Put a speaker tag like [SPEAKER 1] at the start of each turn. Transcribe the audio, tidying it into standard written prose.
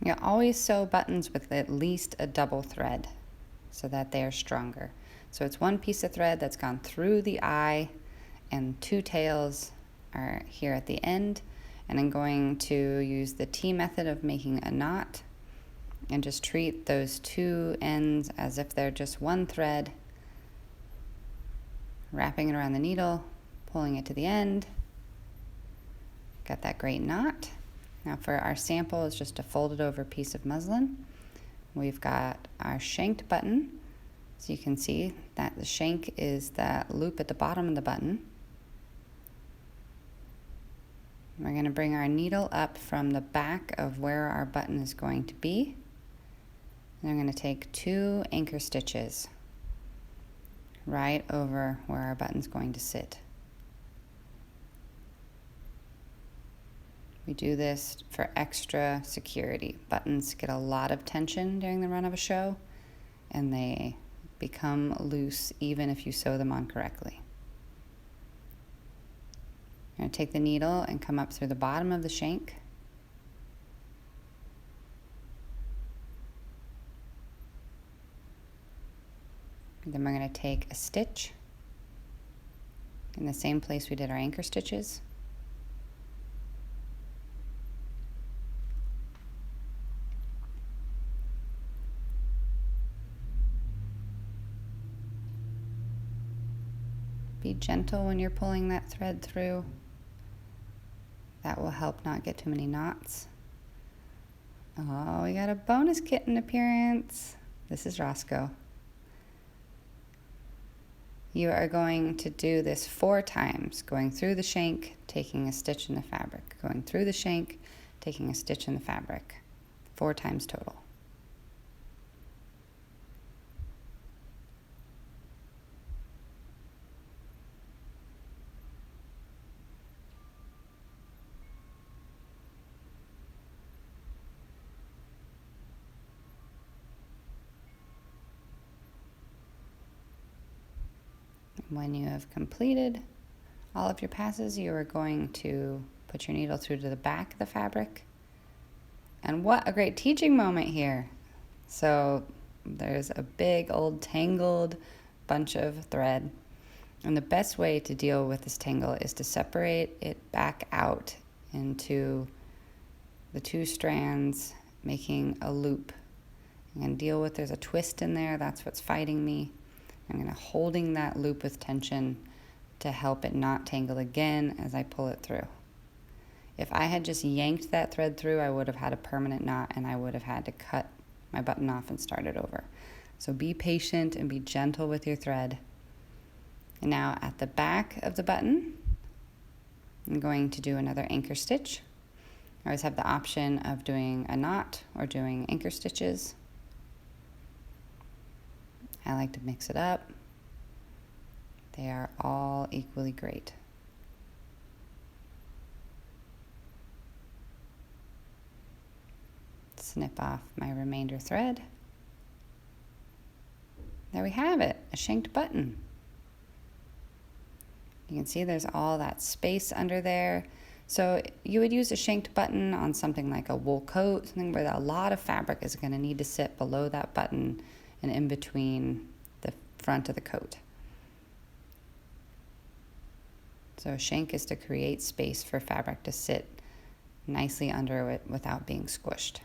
[SPEAKER 1] You always sew buttons with at least a double thread so that they are stronger. So it's one piece of thread that's gone through the eye, and two tails are here at the end. And I'm going to use the T method of making a knot and just treat those two ends as if they're just one thread, wrapping it around the needle, pulling it to the end. Got that great knot. Now for our sample, it's just a folded over piece of muslin. We've got our shanked button. So you can see that the shank is that loop at the bottom of the button. We're going to bring our needle up from the back of where our button is going to be. And I'm going to take 2 anchor stitches right over where our button's going to sit. We do this for extra security. Buttons get a lot of tension during the run of a show, and they become loose even if you sew them on correctly. I'm going to take the needle and come up through the bottom of the shank. And then we're going to take a stitch in the same place we did our anchor stitches. Be gentle when you're pulling that thread through. That will help not get too many knots. Oh, we got a bonus kitten appearance. This is Roscoe. You are going to do this 4 times, going through the shank, taking a stitch in the fabric, going through the shank, taking a stitch in the fabric. 4 times total. When you have completed all of your passes, you are going to put your needle through to the back of the fabric. And what a great teaching moment here. So there's a big old tangled bunch of thread. And the best way to deal with this tangle is to separate it back out into the 2 strands, making a loop. I'm going to deal with, there's a twist in there, that's what's fighting me. I'm going to holding that loop with tension to help it not tangle again as I pull it through. If I had just yanked that thread through, I would have had a permanent knot and I would have had to cut my button off and start it over. So be patient and be gentle with your thread. And now at the back of the button, I'm going to do another anchor stitch. I always have the option of doing a knot or doing anchor stitches. I like to mix it up. They are all equally great. Snip off my remainder thread. There we have it, a shanked button. You can see there's all that space under there. So you would use a shanked button on something like a wool coat, something where a lot of fabric is going to need to sit below that button and in between the front of the coat. So a shank is to create space for fabric to sit nicely under it without being squished.